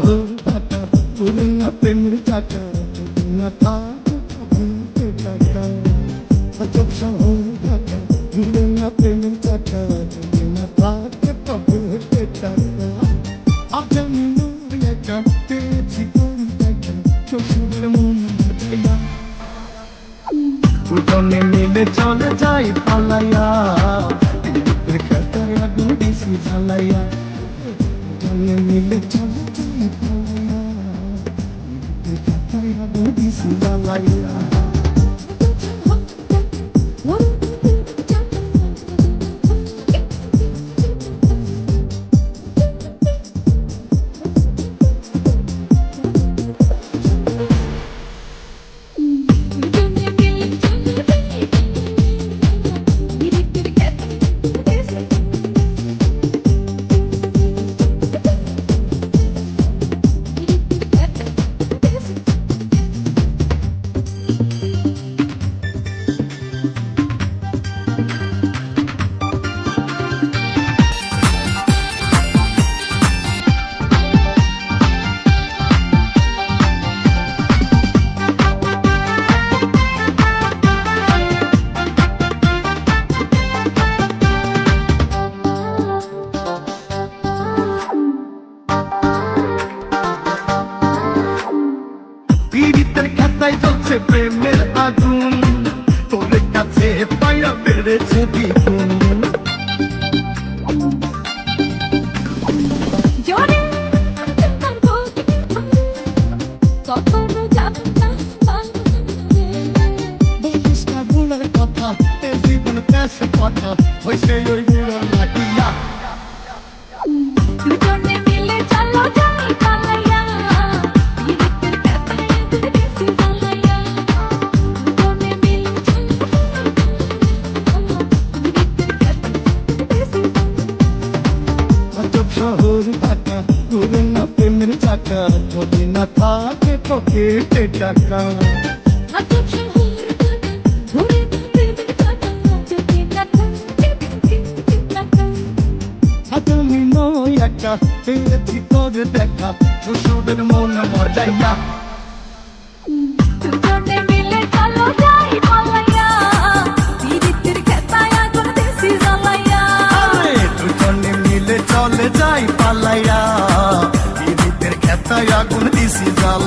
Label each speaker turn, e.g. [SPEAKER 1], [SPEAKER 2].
[SPEAKER 1] শহর ঢাকা ভুলে না প্রেমের চাকা যদি না থাকে ভুলতে টাকা আজব শহর ঢাকা ভুলে না প্রেমের চাকা যদি না থাকে ভুলতে টাকা আজানি একা পেয়েছি তোর দেখা শ্বশুরের মন ভাইয়া দুজনে মিলে চলে যাই পালাইয়া খেতায় আগুন দিছি জ্বালাইয়া দুজনে মিলে চলে যাই পালাইয়া খেতায় আগুন দিছি জ্বালাইয়া পীড়িতের খাতায় জ্বলছে প্রেমের আগুন তোর কাছে পায়া বেড়েছে দ্বিগুণ কথা এ জীবন পেছে কথা হইছে ওই বিরল লাগিয়া
[SPEAKER 2] দুজনে মিলে চলো যাই পালাইয়া পীড়িতের খাতায় আগুন দিছি জ্বালাইয়া দুজনে মিলে চলো পীড়িতের খাতায় দিছি
[SPEAKER 1] আজব শহর ঢাকা ঘুরে না প্রেমের চাকা যদি না থাকে পকেটে টাকা
[SPEAKER 2] আজব শহর ঢাকা ঘুরে না প্রেমের চাকা যদি না থাকে পকেটে টাকা
[SPEAKER 1] তুমি নয় একা পেয়েছি তোর দেখা শ্বশুরের মন মজাইয়া
[SPEAKER 2] দুজনে মিলে চলো যাই পালাইয়া পীড়িতের খাতায় আগুন দিছি জ্বালাইয়া
[SPEAKER 1] দুজনে মিলে চলে যাই পালাইয়া পীড়িতের খেতায় আগুন দিছি জ্বালা